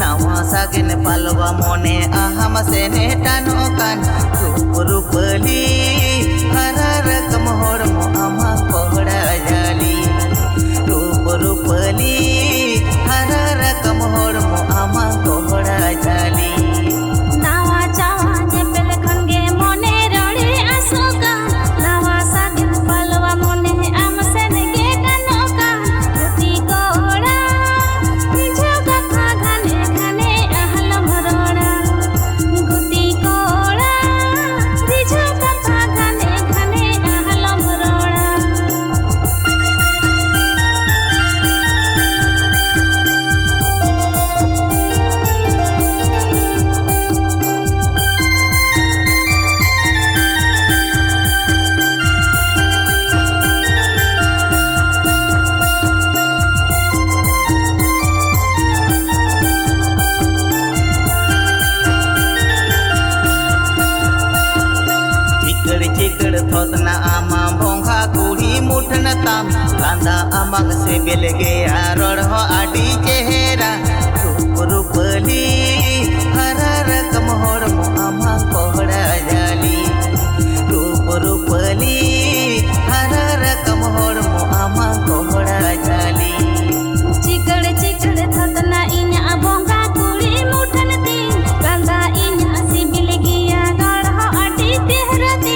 Nawa sagin palwa mone aham sene tanokan rupali harar kamhor mo ama pohda jali rupali harar kamhor mo ama pohda jali nawa chawa je pel khange mone rode asoka nawa sagin palwa mone am sene ge tanoka ruti koda थोतना आमा भोंगा कुड़ी मुठन ताम लांदा आमक से बेलगे आरोड़ हो आडी चेहरा रूपली हरार कमहोर मो आमा कोहड़ा जाली रूपली हरार कमहोर मो आमा कोहड़ा जाली चिकड़ चिकड़ थोतना इन्या भोंगा कुड़ी मुठन ती लांदा इन्या से बेलगे आरोड़ हो आडी चेहरा ती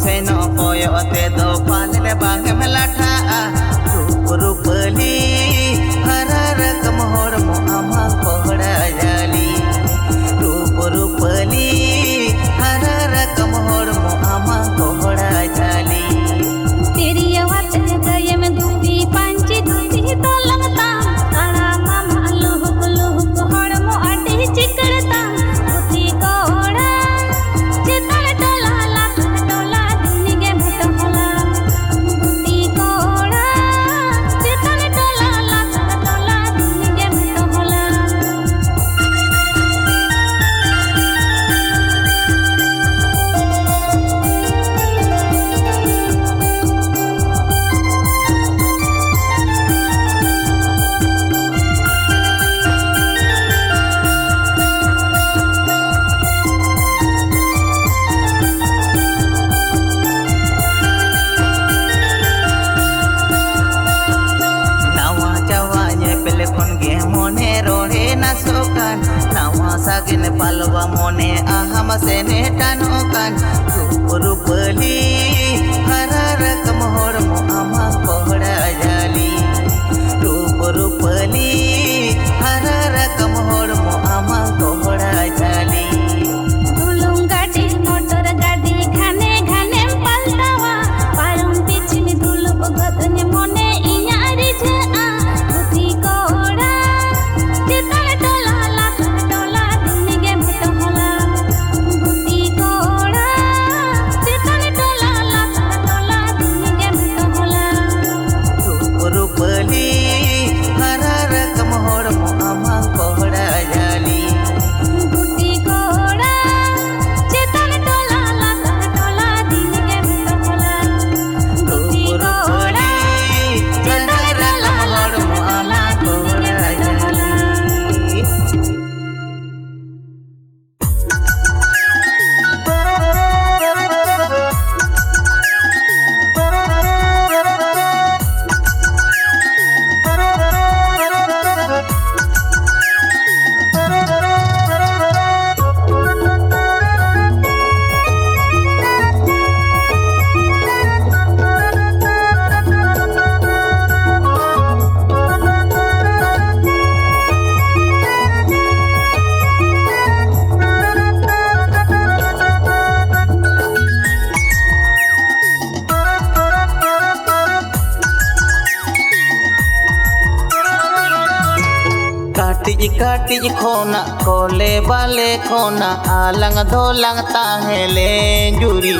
seno koyo te do palele bang melata rupali harar kamhor mo ama pohda jali rupali harar kamhor mo ama pohda jali तेरी आवाज गए में दूधी पांची दूधी तो लगता तारा मामा लुहुक लुहुक हड़मो आटे चिकड़ता दूधी कोड़ा चितल टोला लातन टोला दिनी के भेट होला दूधी कोड़ा चितल टोला लातन टोला दिनी के भेट होला mone rohe nasokan nawa sagin palwa mone aham sene tanokan rupali harar kamhor mo ama pohda jali rupali harar kamhor mo ama pohda jali दुलुम गाड़ी मोटर गाड़ी घाने घाने पलटावा पारुम पिछनी दुलुप गदने मोने इया रिझा दूधी कोड़ा चितल टोला लातन टोला दिनी के भेट होला दूधी कोड़ा चितल टोला Katik katik khona kole bale khona alang dolang tahele juri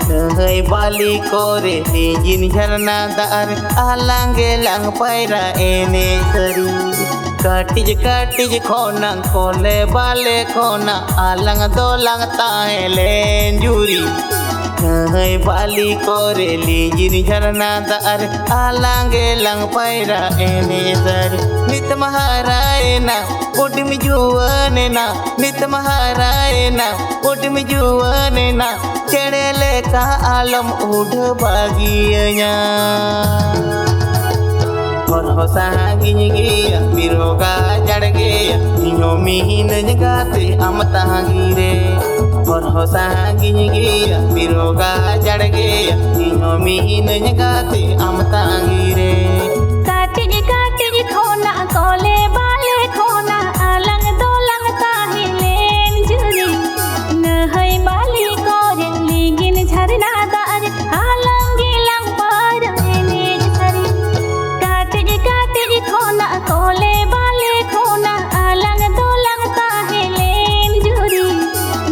Nahai bali kore nijin jharna dar alang gelang paira ene sari Katik khona kole bale khona alang dolang tahele juri Nahai bali kore nijin jharna dar alang gelang paira ene sari Nit maharaena bodi mi juwanena nit maharaena bodi mi juwanena chedele ka alam ud bagianya और हो सागिनी गिया बिरोगा जड़ गया नियो मिहिन जगाते अमता गिरे और हो सागिनी गिया बिरोगा जड़ गया नियो मिहिन जगाते अमता गिरे काटिज खोना कोले बाले खोना आलंग दोलंग ताहिलेन जुरी नहई बाली कोरे लीगिन झरना दार आलंग गिलंग पार एनेज सरी काटिज खोना कोले बाले खोना आलंग दोलंग ताहिलेन जुरी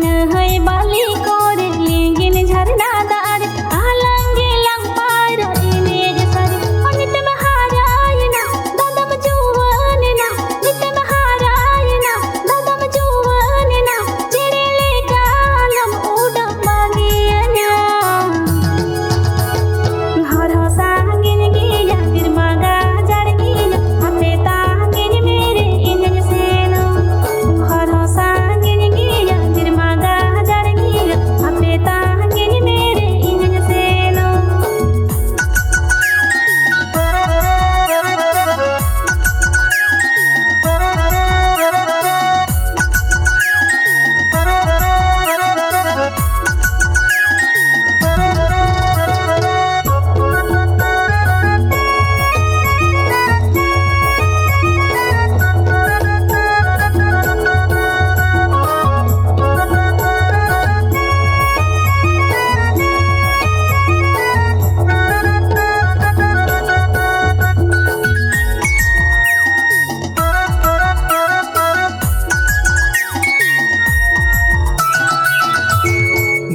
नहई बाली कोरे लीगिन झरना दार आलंग गिलंग पार एनेज सरी नित महारायना ददम जुवनना नित महारायना ददम जुवनना चिड़ेले कालम उड़ बागियना हर हो सांगिन गिया फिर मगा जड़ गिया हपे तांगिन मेरे इंजन सेनो हर हो सांगिन गिया फिर मगा जड़ गिया हपे तांगिन मेरे इंजन सेनो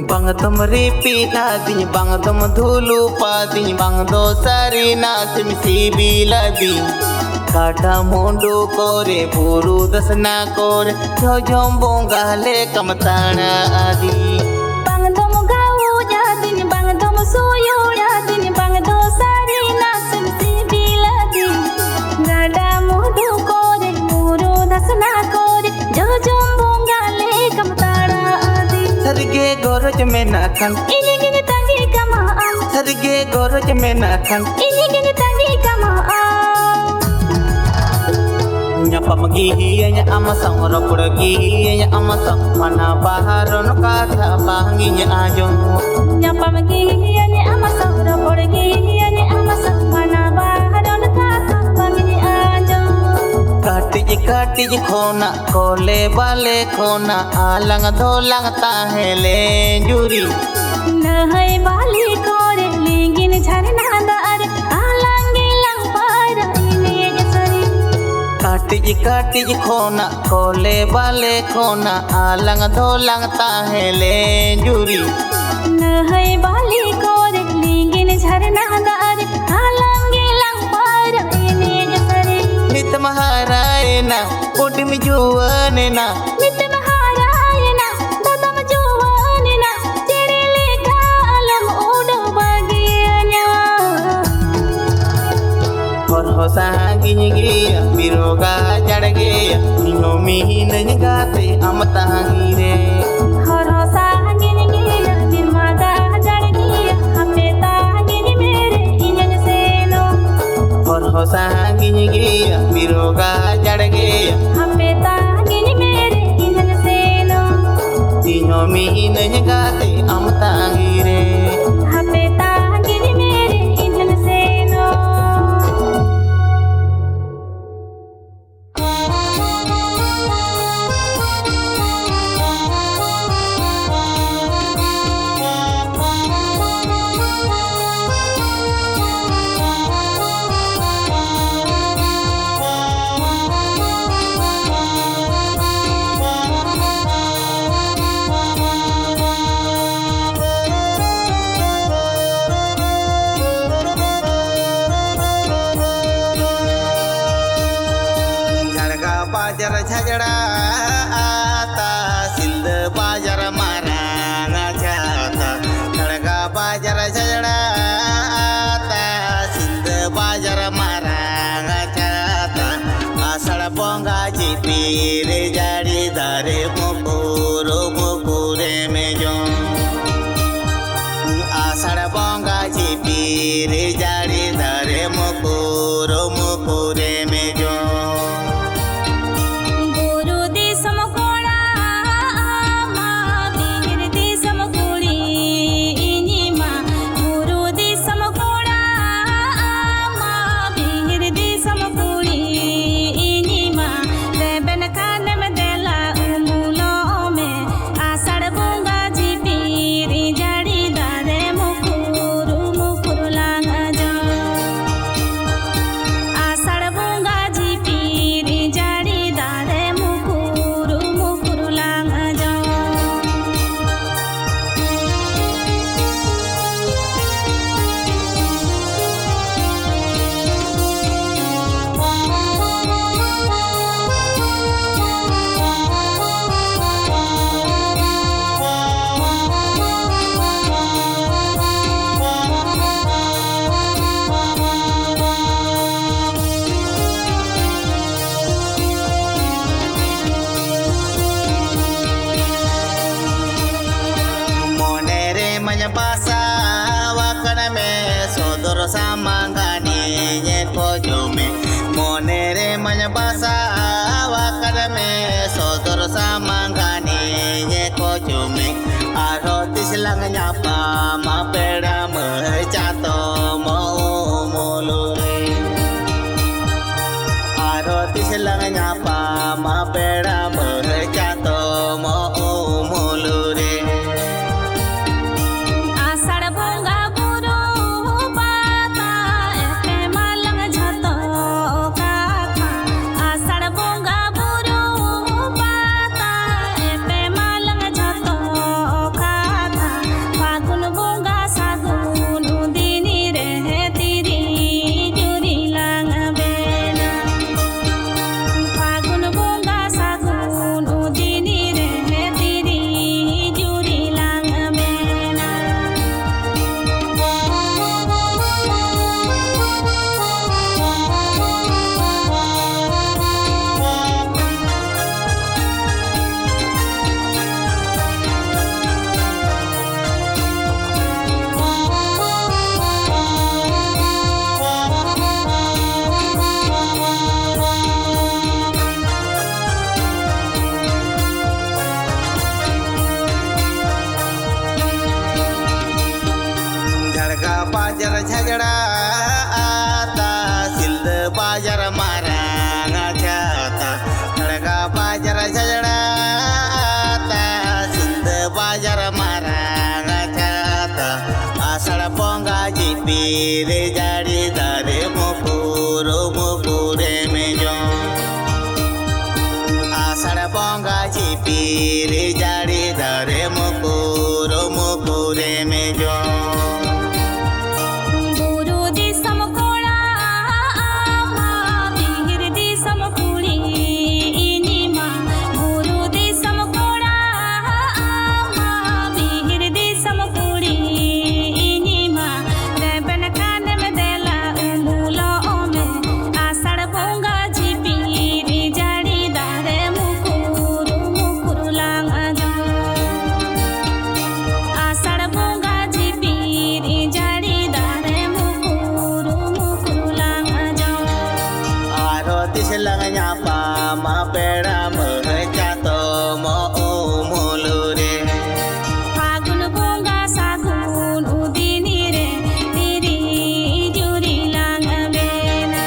Bang dom ripi ladin bang dom dhulu padin bang do sari nasim sibiladi Kata mundu kore buru dasna kore jojom bongale kamatana adi bang dom gawu jadin bang dom suyu jadin bang do sari nasim sibiladi gada mudu kore muru dasna kore jojom bongale kamtara adi Sarge goroj mena kan ini gini tangi kamaam Sarge goroj mena kan ini gini tangi kamaam Nyapa magihinya amasang rokudaginya amasang mana baharon kata banginya ajong nyapa magihiani amasang roporgiani amasang mana baharon kata bangini ajo Katik khona kole bale khona alang dolang tahele juri नहई बाली कोरे लीगिन झरना दार along गिलंग पार drainage सरी Katik khona kole bale khona alang dolang tahele juri नहई बाली कोरे लीगिन झरना दार आलंग गिलंग पार इनेज सरी Nit maharaena bodi mi juwanena नित महारायना ददम जुवनना चिड़ेले कालम उड़ बागियना और हो सागिनी गिया बिरोगा जड़ गया नियो मिहिन जगाते अमता गिरे हर हो सांगिन गिया फिर मगा जड़ गिया हपे तागिन मेरे इंजन सेनो और हो सागिनी गिया बिरोगा जड़ गया हपे तागिन मेरे इंजन सेनो नियो मिहिन जगाते अमता गिरे हपे तागिन मेरे इंजन सेनो बाजार झगड़ा आता सिंध बाजार मारा जाता खड़गा बाजार झगड़ा आता सिंध बाजार मारा जाता आषाढ़ पोंगा जी पीर जाड़ी दारे मुकुरे में जो आषाढ़ पोंगा जी पीर जाड़ी दारे मुकुरे में जो bahasa wakan me sodor samangani nye kojome monere manya bahasa wakan me sodor samangani nye kojome aroti silang nyapa ma peda me chato mo molure aroti silang nyapa ma peda me chato mo molure बाजार झगड़ा आता सिंध बाजार मारा जाता खड़गा बाजार झगड़ा आता सिंध बाजार मारा जाता आषाढ़ पोंगा जी पीर जाड़ी दारे मुकुरे में जो आषाढ़ पोंगा जी पीर जाड़ी दारे मुकुरे में जो nyapa ma peda me chato mo molure फागुन बोंगा सागुन उदिनी रे तिरी जुरी लांग बेना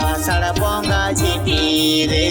आषाढ़ पोंगा झिपी रे